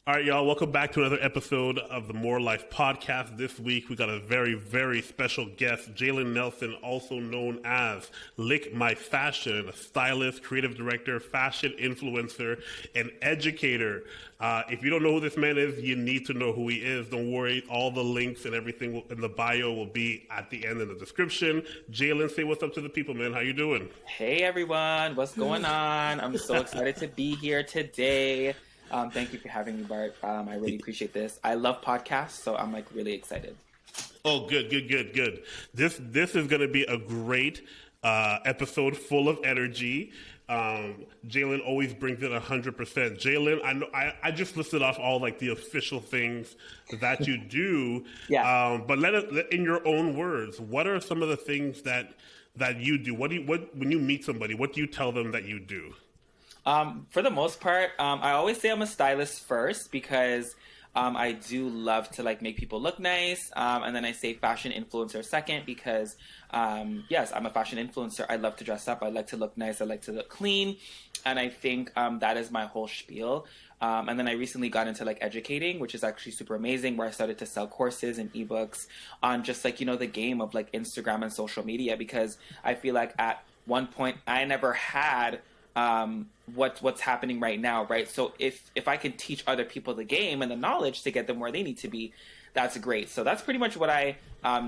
All right, y'all, welcome back to another episode of the More Life podcast. This week, we got a very, very special guest, Jalen Nelson, also known as Lickmyfashion, a stylist, creative director, fashion influencer, and educator. If you don't know who this man is, you need to know who he is. Don't worry, all the links and everything in the bio will be at the end in the description. Jalen, say what's up to the people, man. How you doing? Hey, everyone. What's going on? I'm so excited to be here today. Thank you for having me, Bart. I really appreciate this. I love podcasts, so I'm like really excited. Oh, good. This is going to be a great episode full of energy. Jalen always brings it 100%. Jalen, I know I just listed off all like the official things that you do. Yeah. But in your own words, what are some of the things that you do? What when you meet somebody, what do you tell them that you do? For the most part, I always say I'm a stylist first because I do love to like make people look nice. And then I say fashion influencer second because, yes, I'm a fashion influencer. I love to dress up. I like to look nice. I like to look clean. And I think that is my whole spiel. And then I recently got into like educating, which is actually super amazing, where I started to sell courses and ebooks on just like, the game of like Instagram and social media, because I feel like at one point I never had what's happening right now, right? So if I can teach other people the game and the knowledge to get them where they need to be, that's great. So that's pretty much what I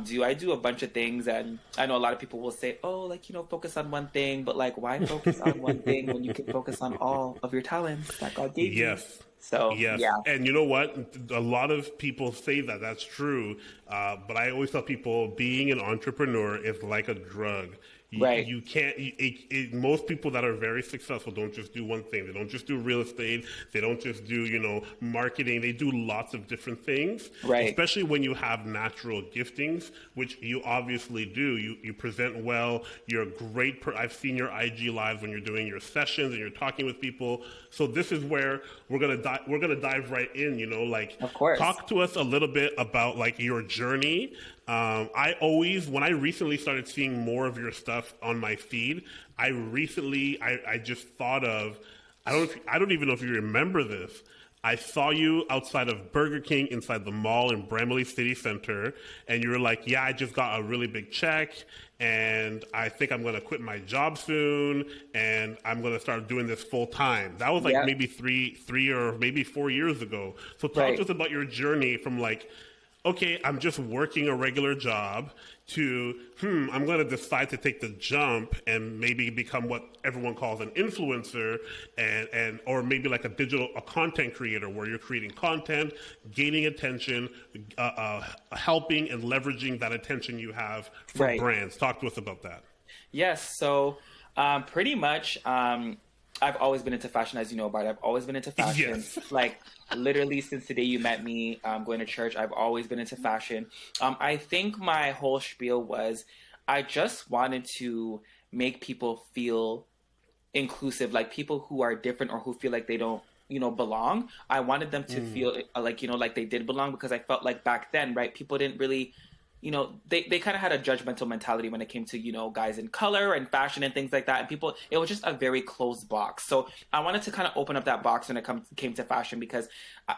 do. I do a bunch of things, and I know a lot of people will say, oh, like, focus on one thing, but like, why focus on one thing when you can focus on all of your talents that God gave you? Yes. So, yes. Yeah. And you know what? A lot of people say that. That's true. But I always tell people being an entrepreneur is like a drug. Right. You can't, most people that are very successful don't just do one thing. They don't just do real estate. They don't just do, marketing. They do lots of different things. Right. Especially when you have natural giftings, which you obviously do. You present well. You're a great, I've seen your IG lives when you're doing your sessions and you're talking with people. So this is where we're going to dive right in, Of course. Talk to us a little bit about like your journey. When I recently started seeing more of your stuff on my feed, I just thought of, I don't even know if you remember this. I saw you outside of Burger King inside the mall in Bramley City Center, and you were like, yeah, I just got a really big check, and I think I'm going to quit my job soon, and I'm going to start doing this full time. That was like maybe three or maybe 4 years ago. So talk to us about your journey from like, okay, I'm just working a regular job to, I'm going to decide to take the jump and maybe become what everyone calls an influencer or maybe like a content creator where you're creating content, gaining attention, helping and leveraging that attention you have for brands. Talk to us about that. Yes. So pretty much, I've always been into fashion, as you know, Bart. I've always been into fashion. Yes. Like literally since the day you met me, going to church, I've always been into fashion. I think my whole spiel was I just wanted to make people feel inclusive, like people who are different or who feel like they don't, belong. I wanted them to feel like, like they did belong, because I felt like back then, right, people didn't really, they kind of had a judgmental mentality when it came to, guys in color and fashion and things like that. And people, it was just a very closed box. So I wanted to kind of open up that box when it came to fashion, because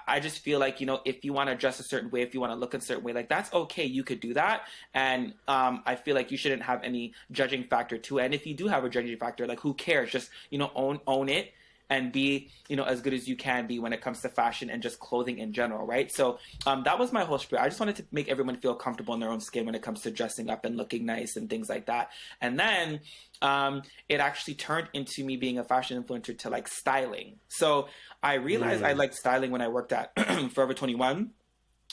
I just feel like, if you want to dress a certain way, if you want to look a certain way, like that's okay. You could do that. And I feel like you shouldn't have any judging factor to it. And if you do have a judging factor, like who cares? Just, own it. And be, as good as you can be when it comes to fashion and just clothing in general, right? So that was my whole spirit. I just wanted to make everyone feel comfortable in their own skin when it comes to dressing up and looking nice and things like that. And then it actually turned into me being a fashion influencer to like styling. So I realized I liked styling when I worked at Forever 21.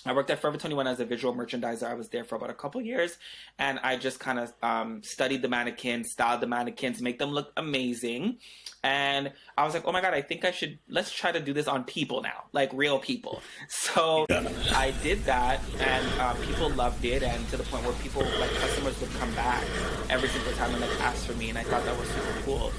I worked at Forever 21 as a visual merchandiser. I was there for about a couple years, and I just kind of studied the mannequins, styled the mannequins, make them look amazing. And I was like, oh my God, I think let's try to do this on people now, like real people. So I did that, and people loved it, and to the point where people, like customers, would come back every single time and like ask for me, and I thought that was super cool.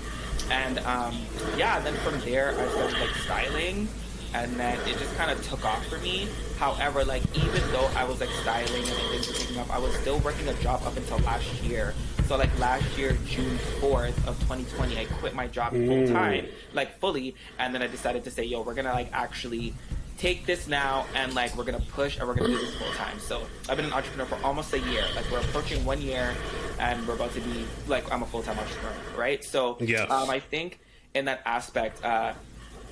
And then from there I started like styling, and then it just kind of took off for me. However, like even though I was like styling and things were taking off, I was still working a job up until last year. So like last year, June 4th of 2020, I quit my job full time, like fully. And then I decided to say, yo, we're going to like actually take this now and like we're gonna push and we're gonna do this full time. So I've been an entrepreneur for almost a year. Like we're approaching 1 year and we're about to be like I'm a full-time entrepreneur, right? So I think in that aspect,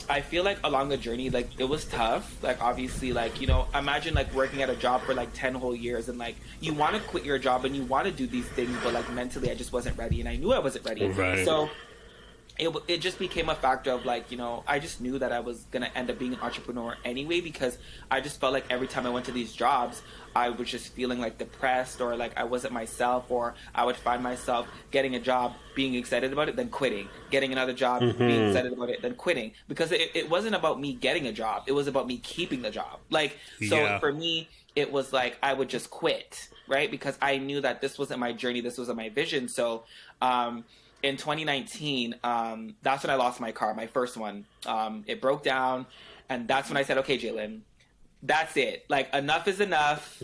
I feel like along the journey, like it was tough. Like obviously, like, you know, imagine like working at a job for like 10 whole years and like you want to quit your job and you want to do these things, but like mentally I just wasn't ready and I knew I wasn't ready. Right. So it just became a factor of like, you know, I just knew that I was going to end up being an entrepreneur anyway, because I just felt like every time I went to these jobs, I was just feeling like depressed or like I wasn't myself, or I would find myself getting a job, being excited about it, then quitting, getting another job, being excited about it, then quitting, because it wasn't about me getting a job. It was about me keeping the job. Like, so for me, it was like, I would just quit, right? Because I knew that this wasn't my journey. This wasn't my vision. So, in 2019, that's when I lost my car, my first one. It broke down, and that's when I said, okay, Jalen, that's it. Like, enough is enough.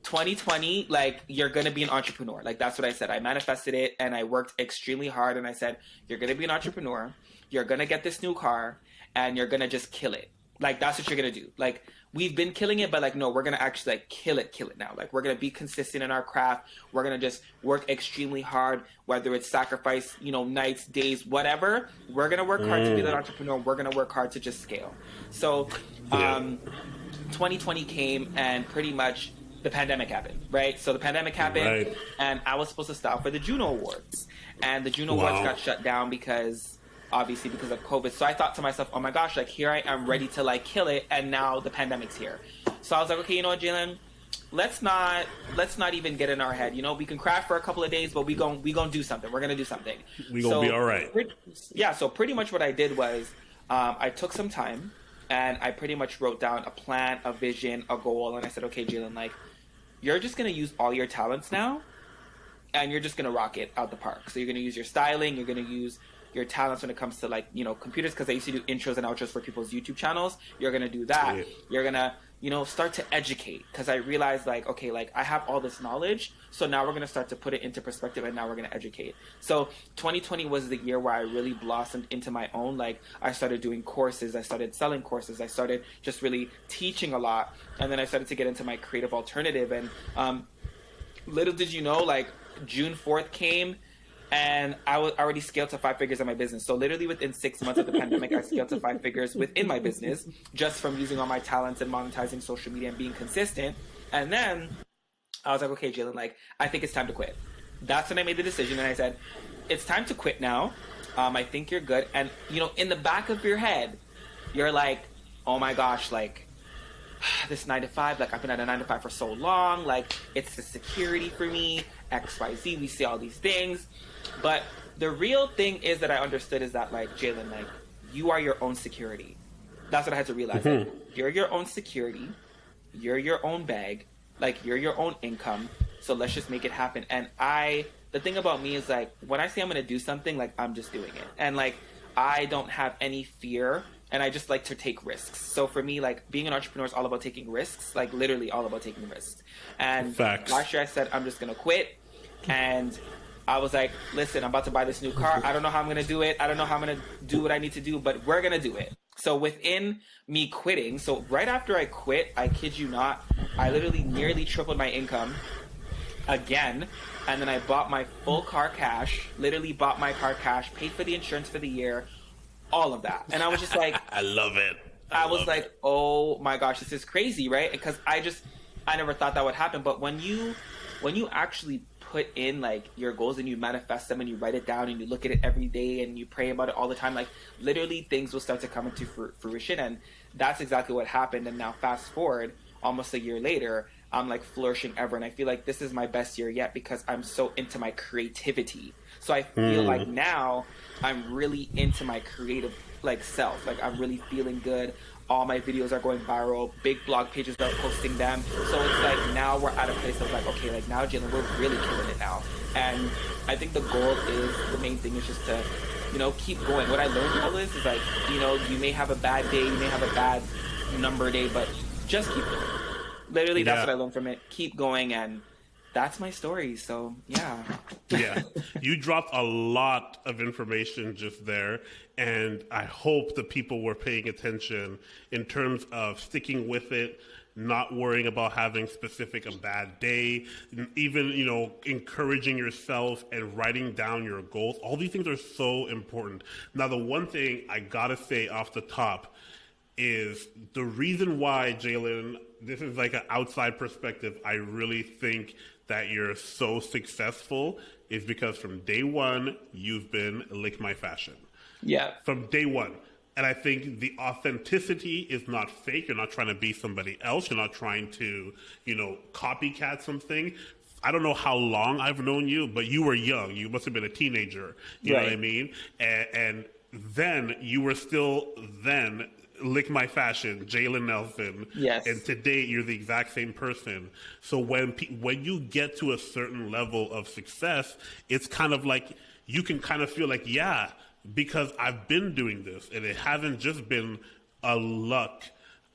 2020, like, you're going to be an entrepreneur. Like, that's what I said. I manifested it, and I worked extremely hard, and I said, you're going to be an entrepreneur. You're going to get this new car, and you're going to just kill it. Like, that's what you're going to do. Like, we've been killing it, but like, no, we're going to actually like kill it now. Like, we're going to be consistent in our craft. We're going to just work extremely hard, whether it's sacrifice, you know, nights, days, whatever. We're going to work hard to be that entrepreneur. We're going to work hard to just scale. So, 2020 came and pretty much the pandemic happened, right? So the pandemic happened and I was supposed to style for the Juno Awards, and the Juno Awards got shut down because of COVID. So I thought to myself, oh my gosh, like here I am ready to like kill it, and now the pandemic's here. So I was like, okay, you know what, Jalen, let's not even get in our head. You know, we can craft for a couple of days, but we gonna do something. We're gonna do something. We gonna be all right. So pretty much what I did was I took some time and I pretty much wrote down a plan, a vision, a goal, and I said, okay, Jalen, like you're just gonna use all your talents now, and you're just gonna rock it out the park. So you're gonna use your styling, you're gonna use your talents when it comes to like, you know, computers, because I used to do intros and outros for people's YouTube channels. You're going to do that. Yeah. You're going to, you know, start to educate, because I realized like, okay, like I have all this knowledge. So now we're going to start to put it into perspective, and now we're going to educate. So 2020 was the year where I really blossomed into my own. Like I started doing courses. I started selling courses. I started just really teaching a lot. And then I started to get into my creative alternative. And little did you know, like June 4th came, and I was already scaled to 5 figures in my business. So literally within 6 months of the pandemic, I scaled to 5 figures within my business, just from using all my talents and monetizing social media and being consistent. And then I was like, okay, Jalen, like, I think it's time to quit. That's when I made the decision, and I said, it's time to quit now. I think you're good. And, you know, in the back of your head, you're like, oh my gosh, like, this 9 to 5, like I've been at a 9 to 5 for so long, like it's the security for me, XYZ, we see all these things. But the real thing is that I understood is that like, Jalen, like you are your own security. That's what I had to realize. Like, you're your own security, you're your own bag, like you're your own income. So let's just make it happen. And the thing about me is like, when I say I'm going to do something, like I'm just doing it. And like, I don't have any fear, and I just like to take risks. So for me, like being an entrepreneur is all about taking risks, like literally all about taking risks. And last year I said, I'm just going to quit. And I was like, listen, I'm about to buy this new car. I don't know how I'm going to do it. I don't know how I'm going to do what I need to do, but we're going to do it. So within me quitting, so right after I quit, I kid you not, I literally nearly tripled my income again. And then I bought my full car cash, literally bought my car cash, paid for the insurance for the year, all of that. And I was just like, I love it. I was like, oh my gosh, this is crazy, right? Because I never thought that would happen. But when you actually put in like your goals and you manifest them and you write it down and you look at it every day and you pray about it all the time, like literally things will start to come into fruition. And that's exactly what happened. And now fast forward almost a year later, I'm like flourishing ever. And I feel like this is my best year yet because I'm so into my creativity. So I feel like now I'm really into my creative like self. Like I'm really feeling good. All my videos are going viral. Big blog pages are posting them. So it's like now we're at a place of like, okay, like now Jalen, we're really killing it now. And I think the goal is, the main thing is just to, you know, keep going. What I learned from all this is like, you know, you may have a bad day, you may have a bad number day, but just keep going. Literally, that's what I learned from it. Keep going, and that's my story. So yeah. Yeah, you dropped a lot of information just there, and I hope the people were paying attention in terms of sticking with it, not worrying about having a bad day, even, encouraging yourself and writing down your goals. All these things are so important. Now, the one thing I gotta say off the top is the reason why, Jalen, this is like an outside perspective, I really think that you're so successful is because from day one, you've been Lickmyfashion. Yeah. From day one. And I think the authenticity is not fake. You're not trying to be somebody else. You're not trying to, copycat something. I don't know how long I've known you, but you were young. You must have been a teenager. You know what I mean? And then you were still then Lickmyfashion, Jalen Nelson. Yes. And today you're the exact same person. So when you get to a certain level of success, it's kind of like you can kind of feel like, yeah, because I've been doing this, and it hasn't just been a luck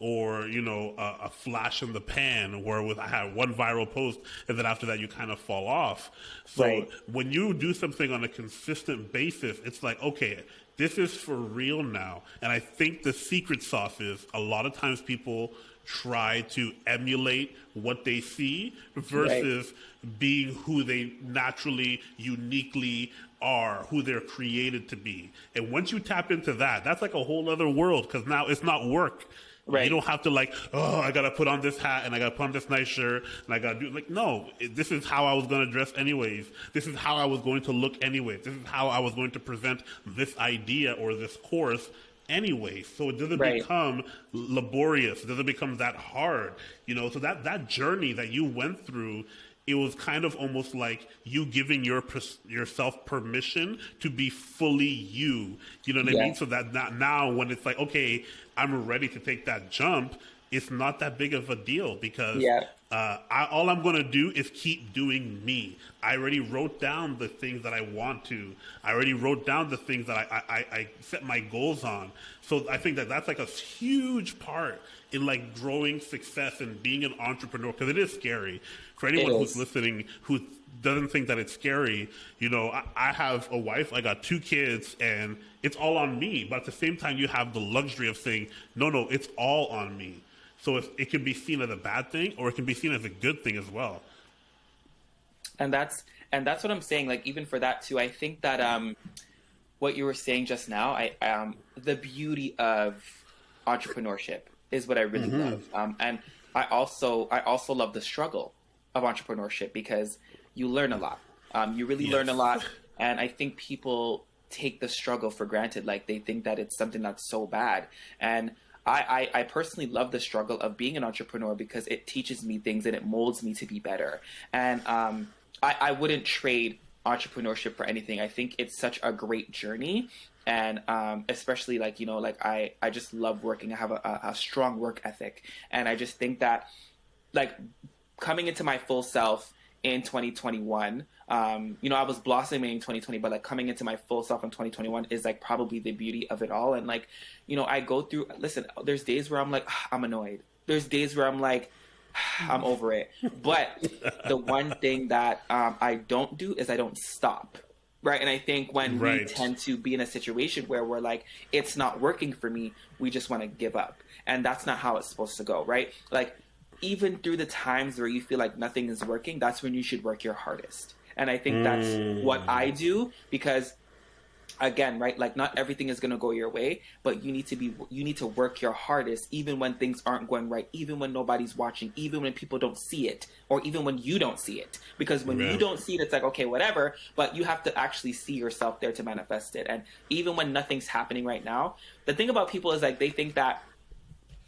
or a flash in the pan where I had one viral post and then after that you kind of fall off. So when you do something on a consistent basis, it's like, okay, this is for real now. And I think the secret sauce is a lot of times people try to emulate what they see versus being who they naturally, uniquely are, who they're created to be. And once you tap into that, that's like a whole other world, because now it's not work. You don't have to I got to put on this hat and I got to put on this nice shirt and I got to do no, this is how I was going to dress anyways. This is how I was going to look anyways. This is how I was going to present this idea or this course anyway. So it doesn't become laborious. It doesn't become that hard, so that journey that you went through, it was kind of almost like you giving yourself permission to be fully you. You know what I mean? So that now when it's like, okay, I'm ready to take that jump, it's not that big of a deal because all I'm going to do is keep doing me. I already wrote down the things that I want to. I already wrote down the things that I set my goals on. So I think that's like a huge part in growing success and being an entrepreneur, because it is scary. For anyone who's listening who doesn't think that it's scary, I have a wife, I got 2 kids, and it's all on me. But at the same time, you have the luxury of saying, no, it's all on me. So it can be seen as a bad thing, or it can be seen as a good thing as well. And that's what I'm saying. Even for that too, I think that what you were saying just now, the beauty of entrepreneurship is what I really love. And I also love the struggle of entrepreneurship, because you learn a lot. You really learn a lot, and I think people take the struggle for granted. They think that it's something that's so bad, and I personally love the struggle of being an entrepreneur because it teaches me things and it molds me to be better. And I wouldn't trade entrepreneurship for anything. I think it's such a great journey. And especially I just love working. I have a strong work ethic. And I just think that coming into my full self in 2021, I was blossoming in 2020, but coming into my full self in 2021 is probably the beauty of it all. And I go through, listen, there's days where I'm I'm annoyed. There's days where I'm I'm over it. But the one thing that I don't do is I don't stop. Right. And I think when we tend to be in a situation where we're it's not working for me, we just want to give up. And that's not how it's supposed to go. Right. Even through the times where you feel like nothing is working, that's when you should work your hardest. And I think that's what I do, because again, not everything is going to go your way, but you need to work your hardest, even when things aren't going right, even when nobody's watching, even when people don't see it, or even when you don't see it. Because when you don't see it, it's okay, whatever, but you have to actually see yourself there to manifest it. And even when nothing's happening right now, the thing about people is they think that,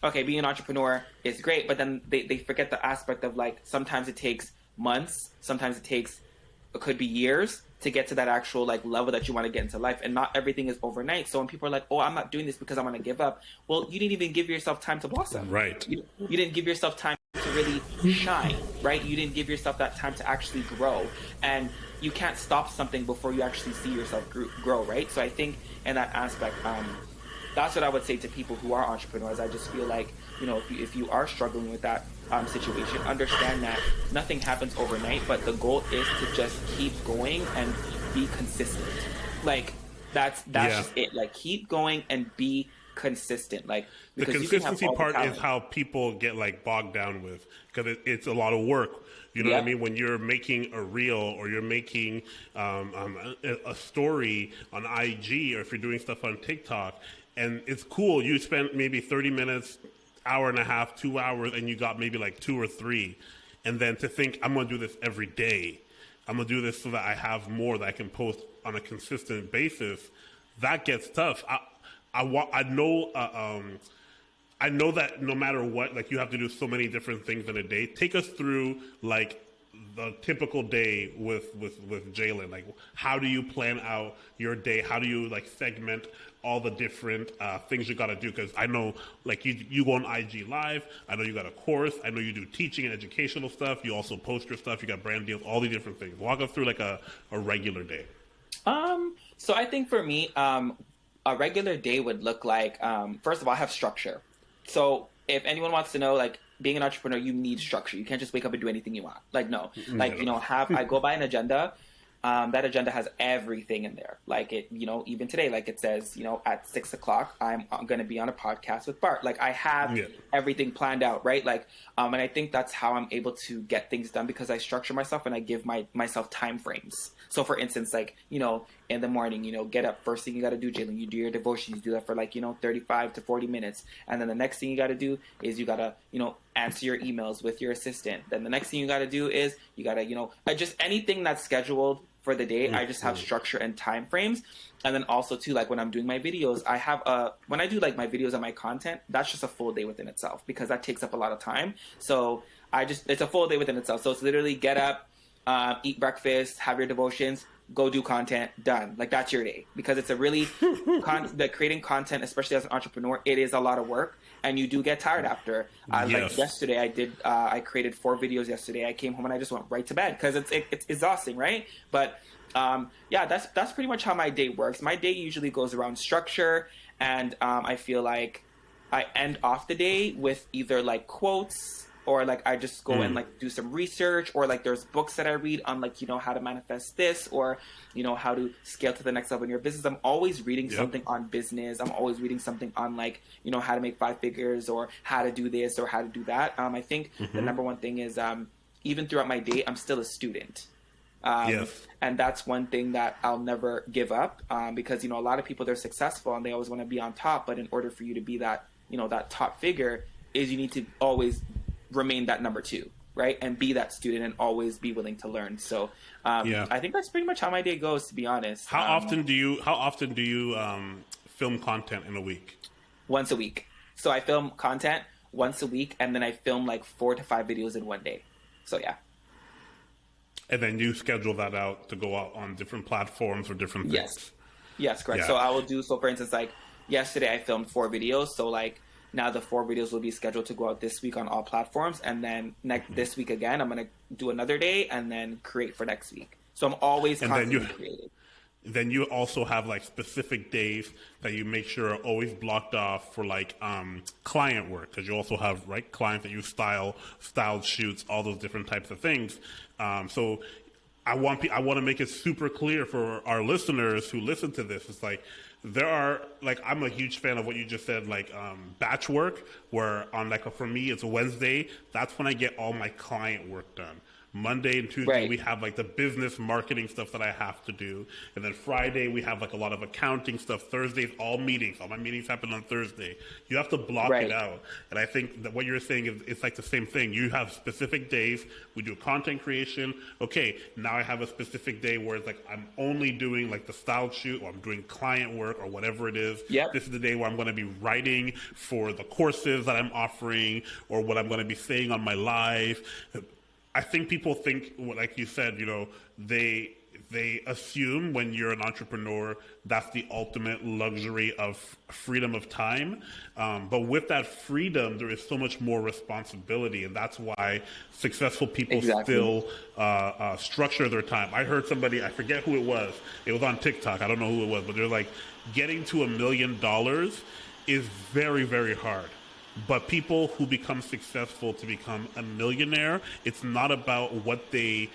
okay, being an entrepreneur is great, but then they forget the aspect of sometimes it takes months, sometimes it could be years to get to that actual level that you want to get into life, and not everything is overnight. So when people are oh, I'm not doing this because I want to give up, well, you didn't even give yourself time to blossom. Right. You didn't give yourself time to really shine, right? You didn't give yourself that time to actually grow, and you can't stop something before you actually see yourself grow, right? So I think in that aspect, that's what I would say to people who are entrepreneurs. I just feel if you are struggling with that situation, understand that nothing happens overnight, but the goal is to just keep going and be consistent. Like that's Yeah. just it. Like keep going and be consistent. Like The because you can have consistency all the part is talent. how people get like bogged down with, because it's a lot of work. You know what I Yep. mean? When you're making a reel or you're making a story on IG, or if you're doing stuff on TikTok, and it's cool, you spent maybe 30 minutes, hour and a half, 2 hours, and you got maybe like two or three. And then to think, I'm going to do this every day. I'm going to do this so that I have more that I can post on a consistent basis. That gets tough. I know that no matter what, like you have to do so many different things in a day. Take us through like the typical day with Jalen. Like, how do you plan out your day? How do you like segment all the different things you got to do? Because I know like you go on IG Live. I know you got a course. I know you do teaching and educational stuff. You also post your stuff. You got brand deals, all these different things. Walk us through like a regular day. So I think for me, a regular day would look like, first of all, I have structure. So if anyone wants to know, like being an entrepreneur, you need structure. You can't just wake up and do anything you want. Like, no, like, I go by an agenda. That agenda has everything in there. Like even today, like it says, at 6 o'clock, I'm going to be on a podcast with Bart. Like I have everything planned out, right? Like, and I think that's how I'm able to get things done, because I structure myself and I give myself time frames. So for instance, like, in the morning, get up, first thing you got to do, Jalen, you do your devotion, you do that for like, 35 to 40 minutes. And then the next thing you got to do is you got to, answer your emails with your assistant. Then the next thing you got to do is you got to, just anything that's scheduled for the day. I just have structure and time frames. And then also too, like when I'm doing my videos, I have when I do like my videos and my content, that's just a full day within itself, because that takes up a lot of time. So it's a full day within itself. So it's literally get up, eat breakfast, have your devotions, go do content, done. Like that's your day, because it's a really creating content, especially as an entrepreneur, it is a lot of work, and you do get tired after. Like yesterday, I created 4 videos yesterday. I came home and I just went right to bed because it's exhausting, right? But that's pretty much how my day works. My day usually goes around structure, and I feel like I end off the day with either like quotes, or like I just go and like do some research, or like there's books that I read on like, how to manifest this, or, how to scale to the next level in your business. I'm always reading something on business. I'm always reading something on like, how to make 5 figures, or how to do this or how to do that. I think the number one thing is even throughout my day, I'm still a student. And that's one thing that I'll never give up, because, a lot of people, they're successful and they always want to be on top. But in order for you to be that, that top figure, is you need to always remain that number 2, right? And be that student and always be willing to learn. So I think that's pretty much how my day goes, to be honest. How often do you film content in a week? Once a week. So I film content once a week, and then I film like 4 to 5 videos in one day. So yeah. And then you schedule that out to go out on different platforms or different things. Yes, correct. Yeah. So I will do, so for instance, like yesterday I filmed 4 videos. So like now the 4 videos will be scheduled to go out this week on all platforms. And then this week again, I'm going to do another day and then create for next week. So I'm always constantly creating. Then you also have like specific days that you make sure are always blocked off for like client work, because you also have clients that you styled shoots, all those different types of things. So I want to make it super clear for our listeners who listen to this. It's like there are I'm a huge fan of what you just said, batch work, where on for me it's a Wednesday. That's when I get all my client work done. Monday and Tuesday, we have the business marketing stuff that I have to do. And then Friday, we have a lot of accounting stuff. Thursdays, all meetings. All my meetings happen on Thursday. You have to block it out. And I think that what you're saying is it's the same thing. You have specific days. We do content creation. Okay, now I have a specific day where it's I'm only doing the style shoot, or I'm doing client work, or whatever it is. Yep. This is the day where I'm going to be writing for the courses that I'm offering, or what I'm going to be saying on my live. I think people think, like you said, they assume when you're an entrepreneur, that's the ultimate luxury of freedom of time. But with that freedom, there is so much more responsibility. And that's why successful people still structure their time. I heard somebody, I forget who it was. It was on TikTok. I don't know who it was, but they're getting to $1 million is very, very hard. But people who become successful to become a millionaire, it's not about what they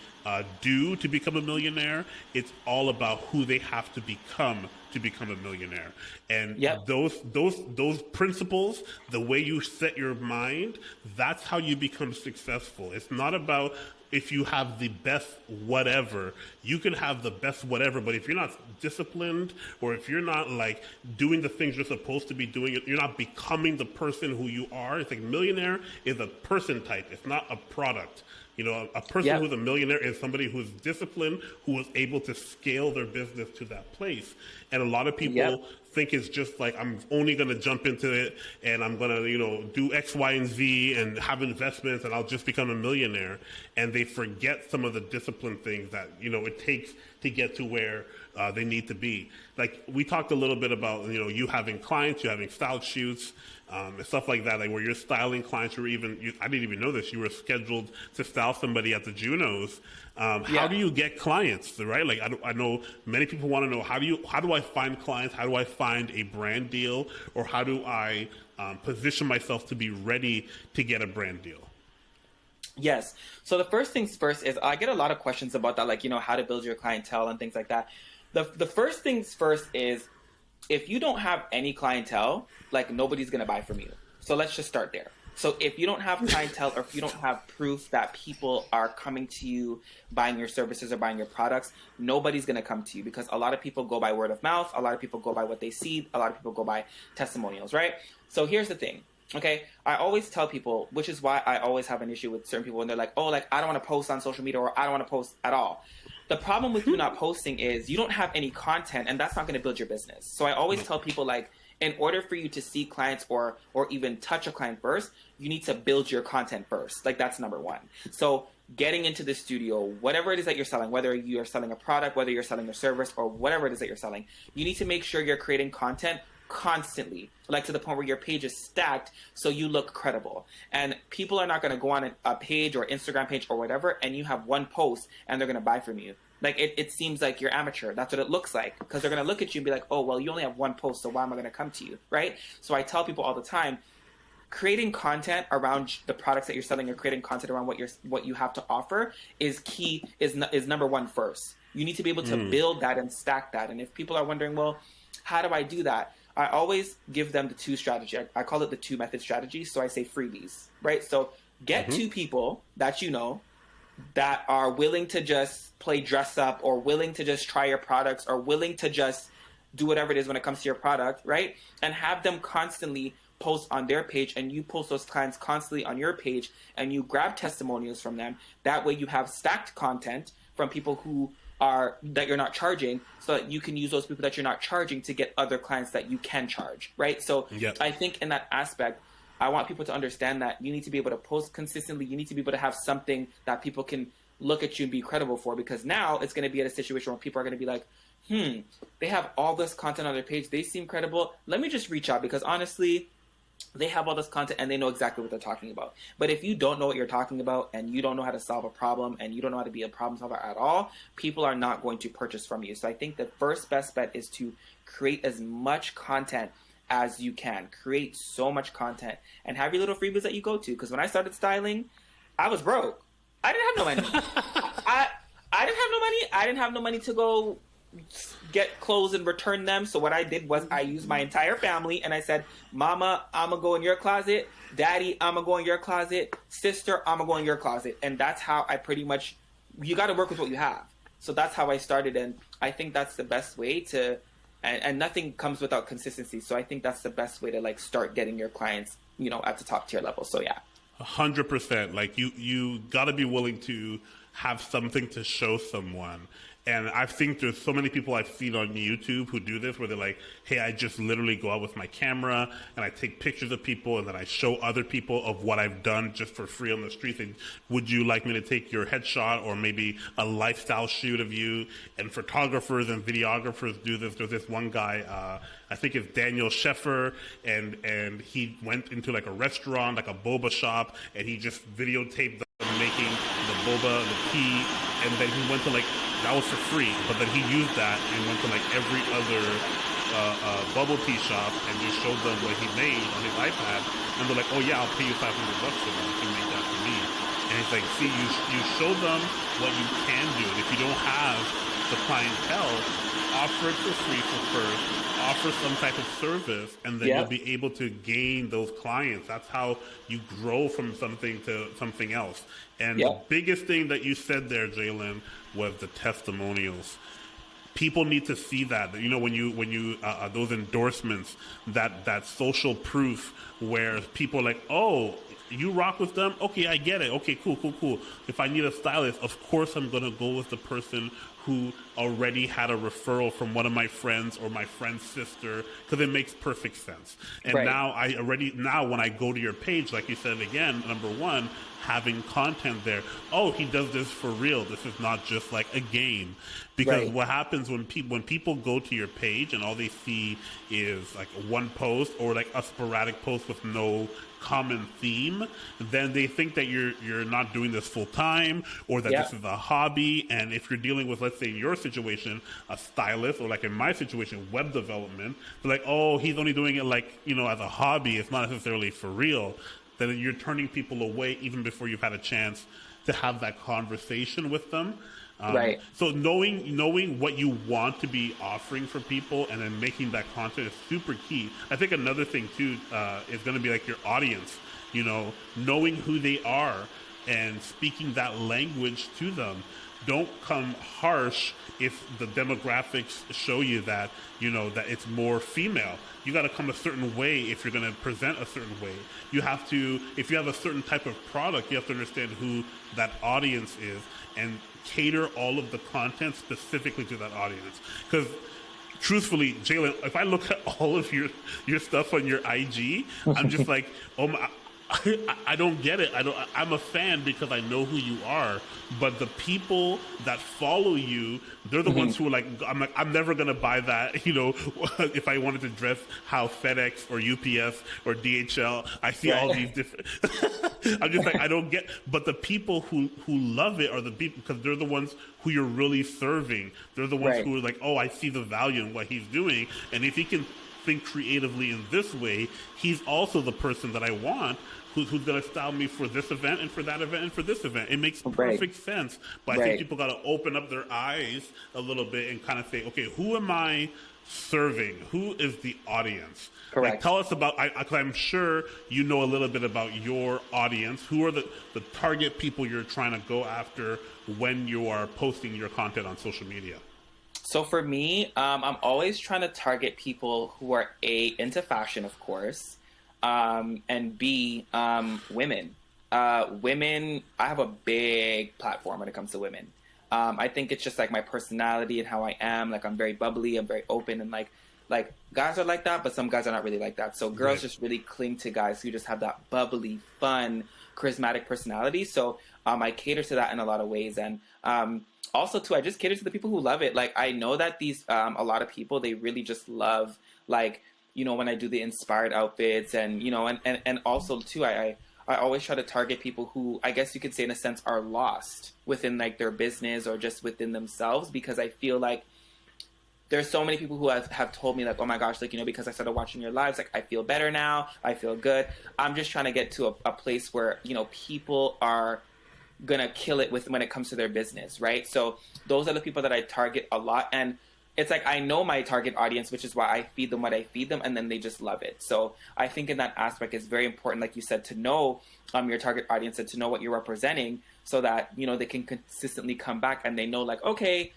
do to become a millionaire. It's all about who they have to become a millionaire. And Yep. those principles, the way you set your mind, that's how you become successful. It's not about if you have the best whatever. You can have the best whatever, but if you're not disciplined, or if you're not like doing the things you're supposed to be doing, you're not becoming the person who you are. It's like millionaire is a person type. It's not a product. You know, a person Yep. who's a millionaire is somebody who's disciplined, who is able to scale their business to that place. And a lot of people Yep. think it's just like, I'm only going to jump into it and I'm going to, do X, Y, and Z and have investments and I'll just become a millionaire. And they forget some of the discipline things that, it takes to get to where they need to be. Like we talked a little bit about, you having clients, you having style shoots, and stuff like that, like where you're styling clients, I didn't even know this, you were scheduled to style somebody at the Junos. How do you get clients, right? Like I know many people want to know, how do I find clients? How do I find a brand deal? Or how do I position myself to be ready to get a brand deal? Yes. So the first things first is I get a lot of questions about that, like, how to build your clientele and things like that. The first things first is if you don't have any clientele, like nobody's going to buy from you. So let's just start there. So if you don't have clientele or if you don't have proof that people are coming to you, buying your services or buying your products, nobody's going to come to you because a lot of people go by word of mouth. A lot of people go by what they see. A lot of people go by testimonials, right? So here's the thing. Okay, I always tell people, which is why I always have an issue with certain people when they're like, oh, like I don't want to post on social media or I don't want to post at all. The problem with you not posting is you don't have any content and that's not going to build your business. So I always tell people, like, in order for you to see clients or even touch a client first, you need to build your content first. Like that's number one. So getting into the studio, whatever it is that you're selling, whether you're selling a product, whether you're selling a service or whatever it is that you're selling, you need to make sure you're creating content constantly, like to the point where your page is stacked so you look credible. And people are not going to go on a page or Instagram page or whatever and you have one post and they're going to buy from you. Like it seems like you're amateur. That's what it looks like, because they're going to look at you and be like, oh, well, you only have one post, so why am I going to come to you, right? So I tell people all the time, creating content around the products that you're selling or creating content around what you have to offer is key, is number one first. You need to be able to build that and stack that. And if people are wondering, well, how do I do that? I always give them the two strategy. I call it the 2-method strategy. So I say freebies, right? So get two people that you know that are willing to just play dress up or willing to just try your products or willing to just do whatever it is when it comes to your product, right? And have them constantly post on their page and you post those clients constantly on your page and you grab testimonials from them. That way you have stacked content from people that you're not charging, so that you can use those people that you're not charging to get other clients that you can charge, right? So I think in that aspect, I want people to understand that you need to be able to post consistently. You need to be able to have something that people can look at you and be credible for, because now it's going to be at a situation where people are going to be like, they have all this content on their page. They seem credible. Let me just reach out, because honestly, they have all this content and they know exactly what they're talking about. But if you don't know what you're talking about and you don't know how to solve a problem and you don't know how to be a problem solver at all, people are not going to purchase from you. So I think the first best bet is to create as much content as you can. Create so much content and have your little freebies that you go to. Because when I started styling, I was broke. I didn't have no money. I didn't have no money. I didn't have no money to go get clothes and return them. So what I did was I used my entire family and I said, Mama, I'm gonna go in your closet. Daddy, I'm gonna go in your closet. Sister, I'm gonna go in your closet. And that's how I pretty much, you got to work with what you have. So that's how I started. And I think that's the best way to, and nothing comes without consistency. So I think that's the best way to like start getting your clients, at the top tier level. So yeah. 100%. Like you got to be willing to have something to show someone. And I think there's so many people I've seen on YouTube who do this, where they're like, hey, I just literally go out with my camera and I take pictures of people and then I show other people of what I've done just for free on the streets. And would you like me to take your headshot or maybe a lifestyle shoot of you? And photographers and videographers do this. There's this one guy, I think it's Daniel Sheffer, and he went into like a restaurant, like a boba shop, and he just videotaped them making the boba, the tea, and then he went to like, that was for free, but then he used that and went to like every other bubble tea shop and just showed them what he made on his iPad, and they're like, "Oh yeah, I'll pay you $500 for that if you make that for me." And it's like, see, you show them what you can do, and if you don't have the clientele, offer it for free for first, offer some type of service, and then you'll be able to gain those clients. That's how you grow from something to something else. And the biggest thing that you said there, Jalen, was the testimonials. People need to see that. You know, when you those endorsements, that social proof where people are like, oh, you rock with them? Okay, I get it. Okay, cool. If I need a stylist, of course I'm gonna go with the person who already had a referral from one of my friends or my friend's sister, because it makes perfect sense. And now when I go to your page, like you said again, number one, having content there. Oh, he does this for real. This is not just like a game. Because what happens when people go to your page and all they see is like one post or like a sporadic post with no common theme, then they think that you're not doing this full time, or that this is a hobby. And if you're dealing with, let's say in your situation, a stylist, or like in my situation, web development, they're like, oh, he's only doing it like, you know, as a hobby. It's not necessarily for real. Then you're turning people away even before you've had a chance to have that conversation with them. So knowing what you want to be offering for people and then making that content is super key. I think another thing too is going to be like your audience. You know, knowing who they are and speaking that language to them. Don't come harsh if the demographics show you that, you know, that it's more female. You got to come a certain way if you're going to present a certain way. You have to, if you have a certain type of product, you have to understand who that audience is and cater all of the content specifically to that audience. Because truthfully, Jalen, if I look at all of your stuff on your IG, I'm just like, oh my, I don't get it. I'm a fan because I know who you are, but the people that follow you, they're the ones who are like, I'm never gonna buy that. You know, if I wanted to dress how FedEx or UPS or DHL, I see all these different. I'm just like, I don't get. But the people who love it are the people, because they're the ones who you're really serving. They're the ones who are like, oh, I see the value in what he's doing, and if he can think creatively in this way, he's also the person that I want who's going to style me for this event and for that event and for this event. It makes perfect sense. But I think people got to open up their eyes a little bit and kind of say, okay, who am I serving? Who is the audience? Correct. Like, tell us about, because I'm sure you know a little bit about your audience. Who are the target people you're trying to go after when you are posting your content on social media? So for me, I'm always trying to target people who are A, into fashion, of course, and B, women. Women, I have a big platform when it comes to women. I think it's just like my personality and how I am. Like, I'm very bubbly, I'm very open, and like guys are like that, but some guys are not really like that. So girls just really cling to guys who just have that bubbly, fun, charismatic personality. So I cater to that in a lot of ways. And also, too, I just cater to the people who love it. Like, I know that these, a lot of people, they really just love, like, you know, when I do the inspired outfits and, you know, and also, too, I always try to target people who, I guess you could say, in a sense, are lost within, like, their business or just within themselves, because I feel like there's so many people who have told me, like, oh my gosh, like, you know, because I started watching your lives, like, I feel better now, I feel good. I'm just trying to get to a place where, you know, people are gonna kill it when it comes to their business, right? So those are the people that I target a lot, and it's like I know my target audience, which is why I feed them what I feed them, and then they just love it. So I think in that aspect, it's very important, like you said, to know your target audience and to know what you're representing, so that, you know, they can consistently come back and they know, like, okay,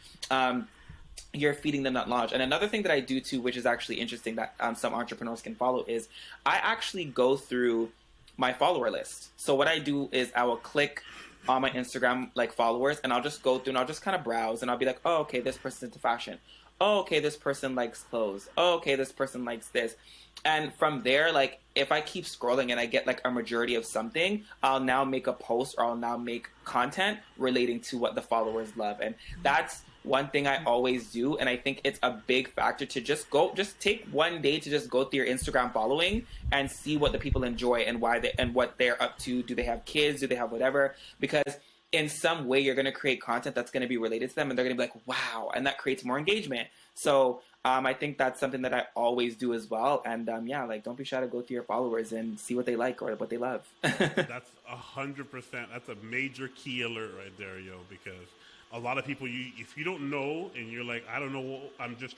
you're feeding them that knowledge. And another thing that I do too, which is actually interesting, that some entrepreneurs can follow, is I actually go through my follower list. So what I do is I will click on my Instagram, like, followers, and I'll just go through and I'll just kind of browse, and I'll be like, oh, okay, this person's into fashion. Oh, okay, this person likes clothes. Oh, okay, this person likes this. And from there, like, if I keep scrolling and I get, like, a majority of something, I'll now make a post, or I'll now make content relating to what the followers love. And that's one thing I always do, and I think it's a big factor to just take one day to just go through your Instagram following and see what the people enjoy and why and what they're up to. Do they have kids? Do they have whatever? Because in some way, you're going to create content that's going to be related to them, and they're going to be like, wow, and that creates more engagement. So I think that's something that I always do as well. And yeah, like don't be shy to go through your followers and see what they like or what they love. That's 100%. That's a major key alert right there, yo. Because a lot of people, if you don't know and you're like, I don't know, I'm just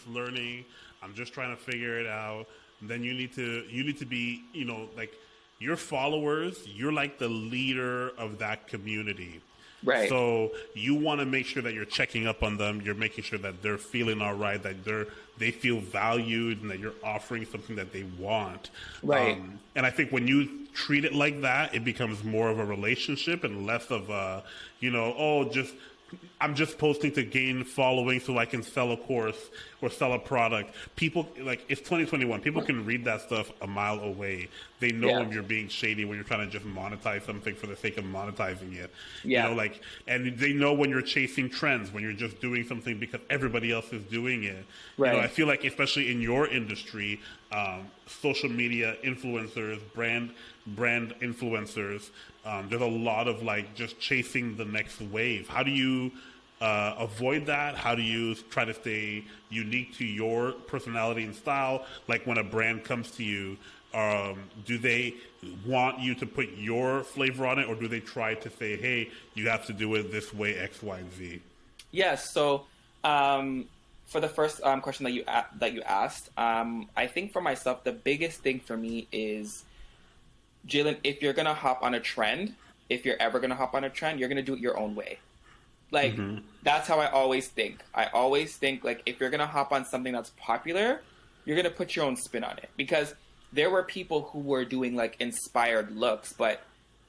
learning, I'm just trying to figure it out. Then you need to be, like your followers. You're like the leader of that community. Right. So you want to make sure that you're checking up on them. You're making sure that they're feeling all right, that they feel valued, and that you're offering something that they want. Right. And I think when you treat it like that, it becomes more of a relationship and less of a, I'm just posting to gain following so I can sell a course or sell a product. People, like, it's 2021. People can read that stuff a mile away. They know Yeah. when you're being shady, when you're trying to just monetize something for the sake of monetizing it. Yeah. And they know when you're chasing trends, when you're just doing something because everybody else is doing it. Right. I feel like, especially in your industry, social media influencers, brand influencers, there's a lot of like just chasing the next wave. How do you avoid that? How do you try to stay unique to your personality and style? Like when a brand comes to you, do they want you to put your flavor on it, or do they try to say, hey, you have to do it this way, X, Y, and Z? Yes. So for the first question that you asked, I think for myself, the biggest thing for me is, Jalen, if you're going to hop on a trend, if you're ever going to hop on a trend, you're going to do it your own way. Like, that's how I always think. I always think, like, if you're going to hop on something that's popular, you're going to put your own spin on it. Because there were people who were doing, like, inspired looks, but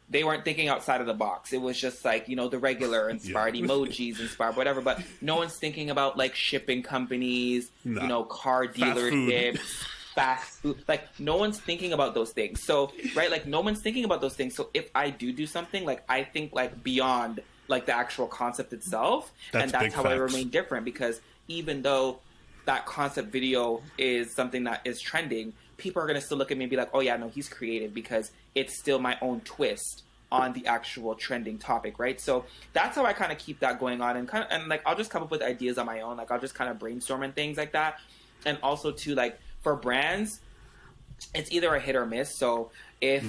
they weren't thinking outside of the box. It was just, like, the regular inspired emojis, inspired whatever. But no one's thinking about, like, shipping companies, car dealerships. Fast food, like no one's thinking about those things. So, right, like no one's thinking about those things. So if I do something, like I think like beyond like the actual concept itself, and that's how I remain different. Because even though that concept video is something that is trending, people are gonna still look at me and be like, oh yeah, no, he's creative, because it's still my own twist on the actual trending topic, right? So that's how I kind of keep that going on, and like I'll just come up with ideas on my own. Like I'll just kind of brainstorm and things like that, and also to like. For brands, it's either a hit or miss. So if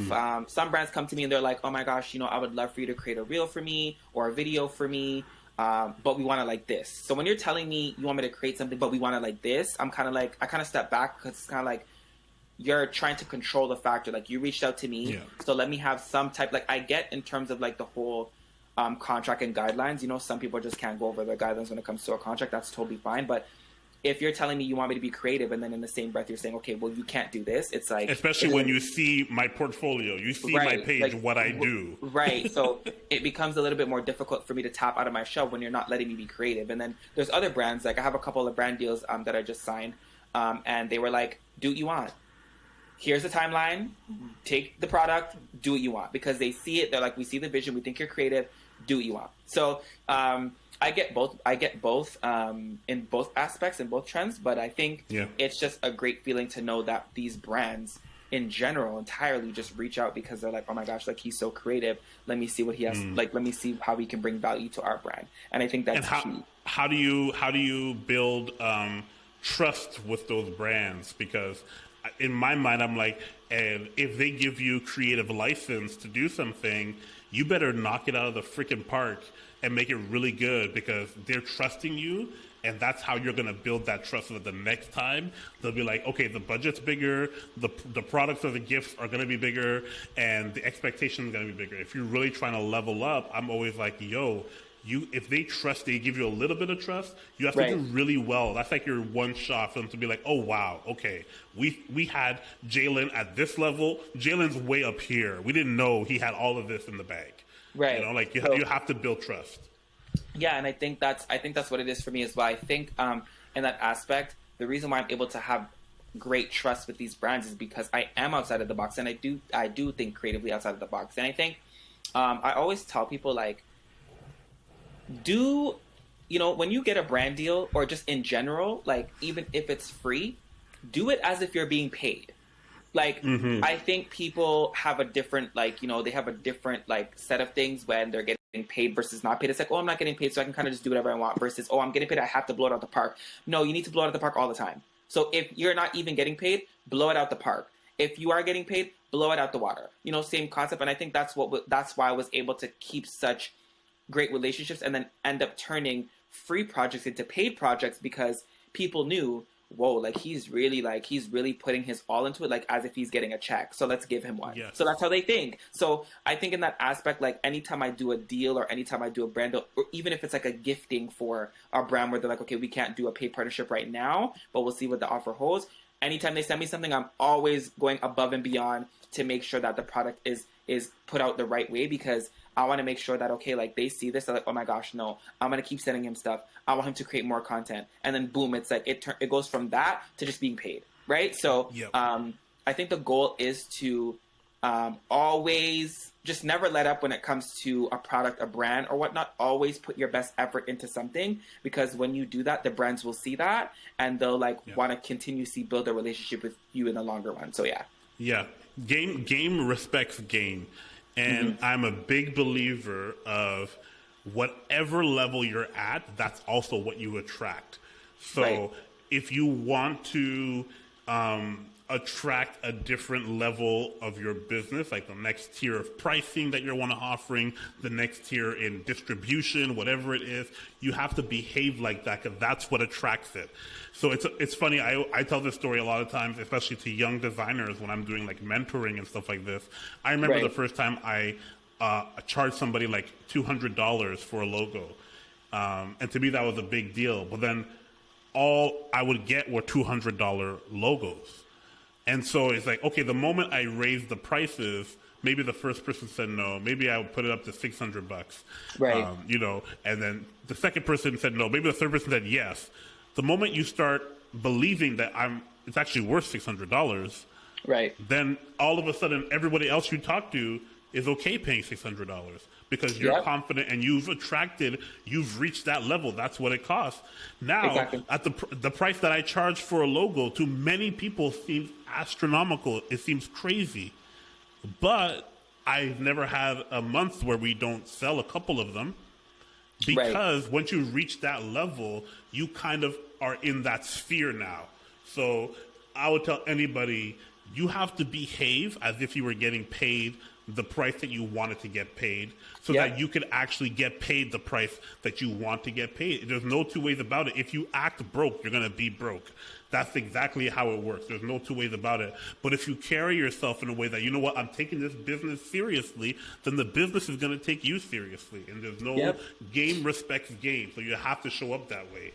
some brands come to me and they're like, oh my gosh, I would love for you to create a reel for me or a video for me, but we want it like this. So when you're telling me you want me to create something, but we want it like this, I kind of step back, because it's kind of like you're trying to control the factor. Like you reached out to me, so let me have some type, like I get in terms of like the whole contract and guidelines. Some people just can't go over the guidelines when it comes to a contract. That's totally fine. But if you're telling me you want me to be creative, and then in the same breath you're saying, okay, well, you can't do this, it's like... Especially when you see my portfolio, you see my page, like, what I do. Right, so it becomes a little bit more difficult for me to tap out of my shell when you're not letting me be creative. And then there's other brands, like I have a couple of brand deals that I just signed, and they were like, do what you want. Here's the timeline, take the product, do what you want. Because they see it, they're like, we see the vision, we think you're creative, do what you want. So... I get both in both aspects, in both trends, but I think it's just a great feeling to know that these brands in general entirely just reach out because they're like, oh my gosh, like he's so creative. Let me see what he has. Like, let me see how we can bring value to our brand. And I think that's key. How do you build trust with those brands? Because in my mind, I'm like, and if they give you creative license to do something, you better knock it out of the freaking park and make it really good, because they're trusting you, and that's how you're going to build that trust so that the next time they'll be like, okay, the budget's bigger, the products or the gifts are going to be bigger, and the expectation is going to be bigger. If you're really trying to level up, I'm always like, yo, if they trust, they give you a little bit of trust, you have to do really well. That's like your one shot for them to be like, oh wow, okay, we had Jalen at this level. Jalen's way up here. We didn't know he had all of this in the bag. Right. You have to build trust. Yeah, and I think that's what it is for me as well. I think in that aspect, the reason why I'm able to have great trust with these brands is because I am outside of the box, and I do think creatively outside of the box. And I think I always tell people, like, when you get a brand deal, or just in general, like even if it's free, do it as if you're being paid. Like, I think people have a different, like, they have a different, like, set of things when they're getting getting paid versus not paid. It's like, oh, I'm not getting paid, so I can kind of just do whatever I want, versus, oh, I'm getting paid, I have to blow it out the park. No, you need to blow it out the park all the time. So if you're not even getting paid, blow it out the park. If you are getting paid, blow it out the water. You know, same concept. And I think that's why I was able to keep such great relationships and then end up turning free projects into paid projects, because people knew, whoa, like he's really putting his all into it, like as if he's getting a check. So let's give him one. Yes. So that's how they think. So I think in that aspect, like anytime I do a deal or anytime I do a brand deal, or even if it's like a gifting for a brand where they're like, okay, we can't do a paid partnership right now, but we'll see what the offer holds. Anytime they send me something, I'm always going above and beyond to make sure that the product is put out the right way, because I want to make sure that, okay, like they see this, they're like, oh my gosh, no, I'm going to keep sending him stuff. I want him to create more content. And then boom, it's like, it goes from that to just being paid. Right. So, Yep. I think the goal is to, always just never let up when it comes to a product, a brand or whatnot. Always put your best effort into something, because when you do that, the brands will see that and they'll want to continuously build a relationship with you in the longer run. So yeah. Yeah. Game respects game. And I'm a big believer of whatever level you're at, that's also what you attract. So if you want to attract a different level of your business, like the next tier of pricing that you're offering, the next tier in distribution, whatever it is, you have to behave like that, because that's what attracts it. So it's funny, I tell this story a lot of times, especially to young designers when I'm doing like mentoring and stuff like this. I remember the first time I charged somebody like $200 for a logo. And to me, that was a big deal. But then all I would get were $200 logos. And so it's like, okay, the moment I raised the prices, maybe the first person said no. Maybe I would put it up to $600. Right. You know, and then the second person said no. Maybe the third person said yes. The moment you start believing that it's actually worth $600, right, then all of a sudden everybody else you talk to is okay paying $600, because you're confident and you've reached that level. That's what it costs. Now, at the price that I charge for a logo, to many people seems astronomical. It seems crazy. But I've never had a month where we don't sell a couple of them, because once you reach that level, you kind of are in that sphere now. So I would tell anybody, you have to behave as if you were getting paid the price that you wanted to get paid, so that you could actually get paid the price that you want to get paid. There's no two ways about it. If you act broke, you're going to be broke. That's exactly how it works. There's no two ways about it. But if you carry yourself in a way that, you know what, I'm taking this business seriously, then the business is going to take you seriously. And there's no game respects game. So you have to show up that way.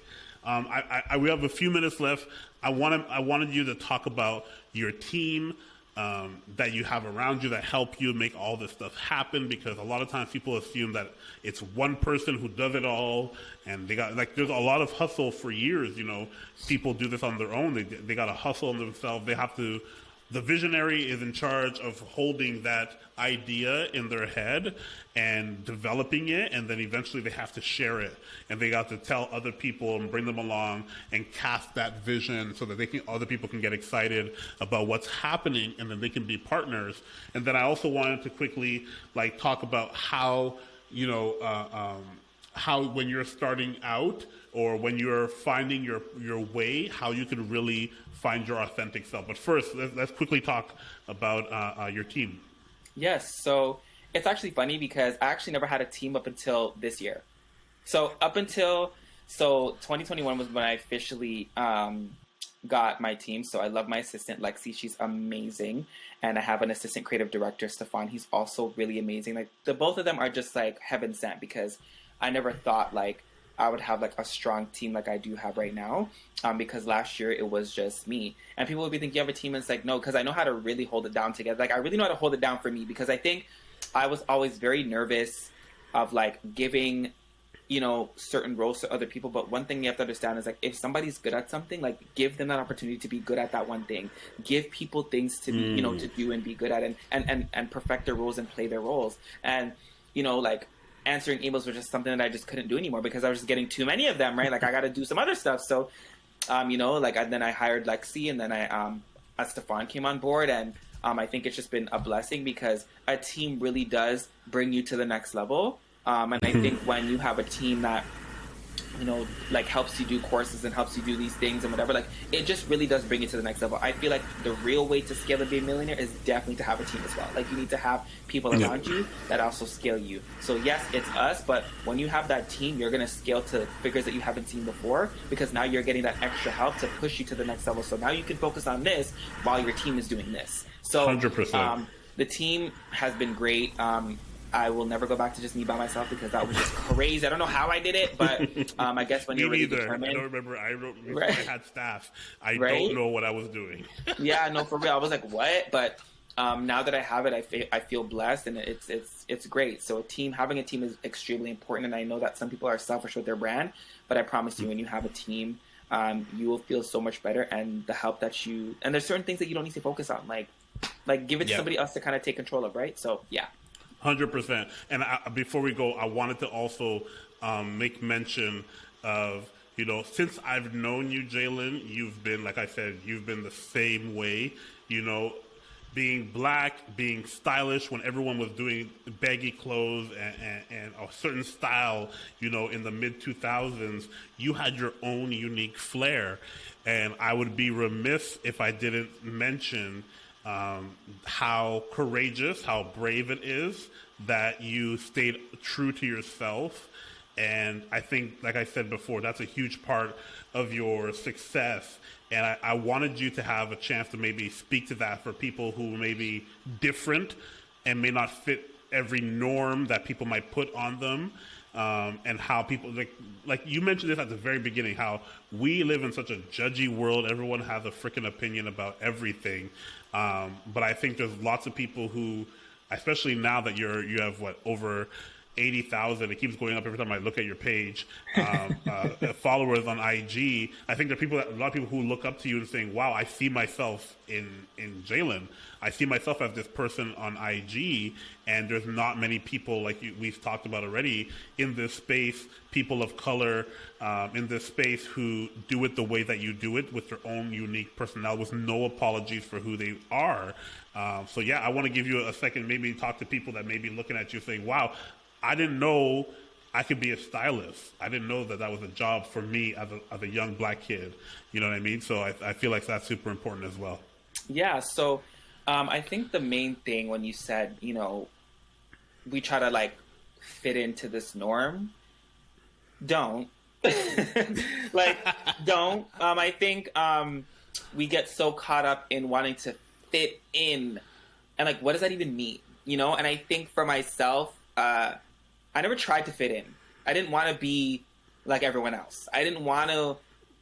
We have a few minutes left. I wanted you to talk about your team that you have around you that help you make all this stuff happen, because a lot of times people assume that it's one person who does it all, and they got there's a lot of hustle for years. You know, people do this on their own. They got to hustle on themselves. They have to. The visionary is in charge of holding that idea in their head and developing it, and then eventually they have to share it, and they got to tell other people and bring them along and cast that vision so that other people can get excited about what's happening, and then they can be partners. And then I also wanted to quickly talk about how, you know, how when you're starting out or when you're finding your way, how you can really find your authentic self. But first, let's quickly talk about your team. Yes. So it's actually funny because I actually never had a team up until this year. So 2021 was when I officially got my team. So I love my assistant, Lexi. She's amazing. And I have an assistant creative director, Stefan. He's also really amazing. Like the both of them are just like heaven sent, because I never thought I would have a strong team like I do have right now, because last year it was just me. And people would be thinking, you have a team? And it's like, no, because I know how to really hold it down together. I really know how to hold it down for me, because I think I was always very nervous of giving, you know, certain roles to other people. But one thing you have to understand is if somebody's good at something, give them that opportunity to be good at that one thing. Give people things to be, you know, to do and be good at, and perfect their roles and play their roles. And, you know, answering emails was just something that I just couldn't do anymore because I was just getting too many of them, right? I got to do some other stuff. So, you know, and then I hired Lexi, and then Stefan came on board, and I think it's just been a blessing because a team really does bring you to the next level. And I think when you have a team that, like helps you do courses and helps you do these things and whatever, like it just really does bring you to the next level. I feel like the real way to scale and be a millionaire is definitely to have a team as well. Like you need to have people around you that also scale you. So yes, it's us, but when you have that team, you're going to scale to figures that you haven't seen before, because now you're getting that extra help to push you to the next level. So now you can focus on this while your team is doing this. So 100%. The team has been great. I will never go back to just me by myself, because that was just crazy. I don't know how I did it, but I guess when you're really determined. I don't remember. Before I had staff. I Right? don't know what I was doing. Yeah, no, for real. I was like, what? But now that I have it, I feel blessed, and it's great. So having a team is extremely important, and I know that some people are selfish with their brand, but I promise you, when you have a team, you will feel so much better, and the help that and there's certain things that you don't need to focus on, like give it to somebody else to kind of take control of, right? So yeah. 100%. And before we go, I wanted to also make mention of, since I've known you, Jalen, you've been, like I said, you've been the same way, being black, being stylish when everyone was doing baggy clothes and a certain style, in the mid-2000s, you had your own unique flair. And I would be remiss if I didn't mention how courageous, how brave it is that you stayed true to yourself. And I think, like I said before, that's a huge part of your success. And I wanted you to have a chance to maybe speak to that for people who may be different and may not fit every norm that people might put on them. And how people, like you mentioned this at the very beginning, how we live in such a judgy world. Everyone has a freaking opinion about everything. But I think there's lots of people who, especially now that you have over 80,000, it keeps going up every time I look at your page, followers on IG. I think there are a lot of people who look up to you and saying, wow, I see myself in Jalen. I see myself as this person on IG, and there's not many people, like we've talked about already, in this space, people of color in this space who do it the way that you do it, with their own unique personality, with no apologies for who they are. So yeah, I want to give you a second, maybe talk to people that may be looking at you saying, wow, I didn't know I could be a stylist. I didn't know that was a job for me as a young black kid. You know what I mean? So I feel like that's super important as well. Yeah. So I think the main thing when you said, we try to like fit into this norm, don't. Don't. I think we get so caught up in wanting to fit in. And like, what does that even mean? And I think for myself, I never tried to fit in. I didn't want to be like everyone else. I didn't want to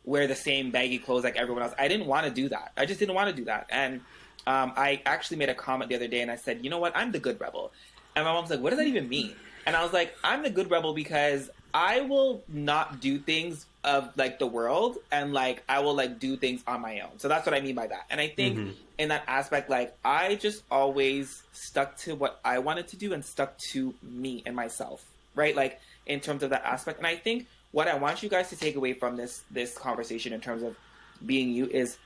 wear the same baggy clothes like everyone else. I didn't want to do that. I just didn't want to do that. And I actually made a comment the other day, and I said, you know what? I'm the good rebel. And my mom's like, what does that even mean? And I was like, I'm the good rebel because I will not do things of like the world, and like I will like do things on my own. So that's what I mean by that. And I think in that aspect, like I just always stuck to what I wanted to do and stuck to me and myself, right? Like in terms of that aspect. And I think what I want you guys to take away from this conversation in terms of being you is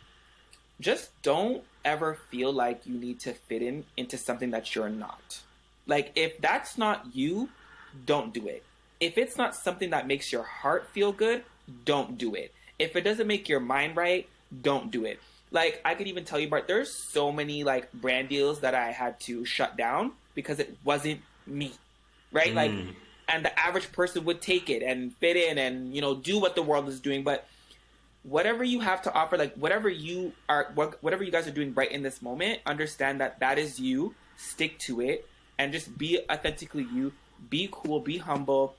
just don't ever feel like you need to fit into something that you're not. Like if that's not you, don't do it. If it's not something that makes your heart feel good, don't do it. If it doesn't make your mind right, don't do it. Like I could even tell you, Bart, there's so many like brand deals that I had to shut down because it wasn't me, right? Like, and the average person would take it and fit in and, do what the world is doing. But whatever you have to offer, like whatever you guys are doing right in this moment, understand that is you, stick to it, and just be authentically you, be cool, be humble,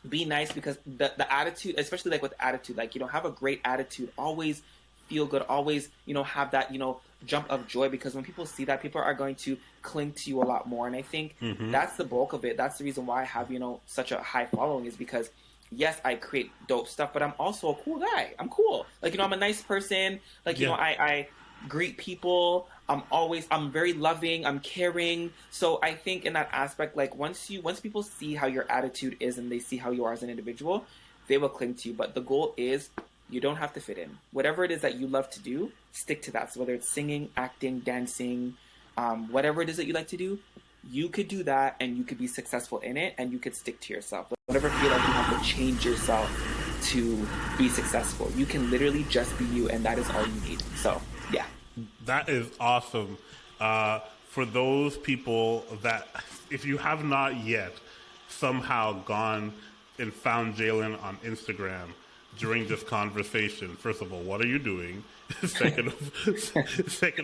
be nice, because the attitude, especially like with attitude, like, have a great attitude, always feel good, always, have that, jump of joy, because when people see that, people are going to cling to you a lot more. And I think that's the bulk of it. That's the reason why I have, such a high following, is because yes, I create dope stuff, but I'm also a cool guy. I'm cool. Like, I'm a nice person. Like, I greet people. I'm very loving. I'm caring. So I think in that aspect, like once people see how your attitude is and they see how you are as an individual, they will cling to you. But the goal is you don't have to fit in. Whatever it is that you love to do, stick to that. So whether it's singing, acting, dancing, whatever it is that you like to do, you could do that and you could be successful in it and you could stick to yourself. Don't ever feel like you have to change yourself to be successful. You can literally just be you, and that is all you need. So, yeah. That is awesome. For those people that, if you have not yet somehow gone and found Jalen on Instagram during this conversation, first of all, what are you doing? Second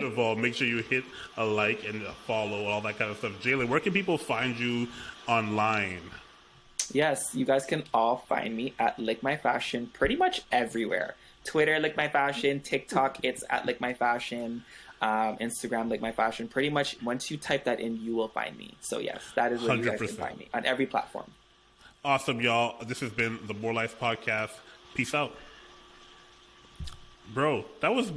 of all, make sure you hit a like and a follow, all that kind of stuff. Jalen, where can people find you online? Yes, you guys can all find me at Lickmyfashion pretty much everywhere. Twitter, Lickmyfashion. TikTok, it's at Lickmyfashion. Instagram, Lickmyfashion. Pretty much, once you type that in, you will find me. So yes, that is where you guys can find me, on every platform. Awesome, y'all. This has been the More Life Podcast. Peace out. Bro, that was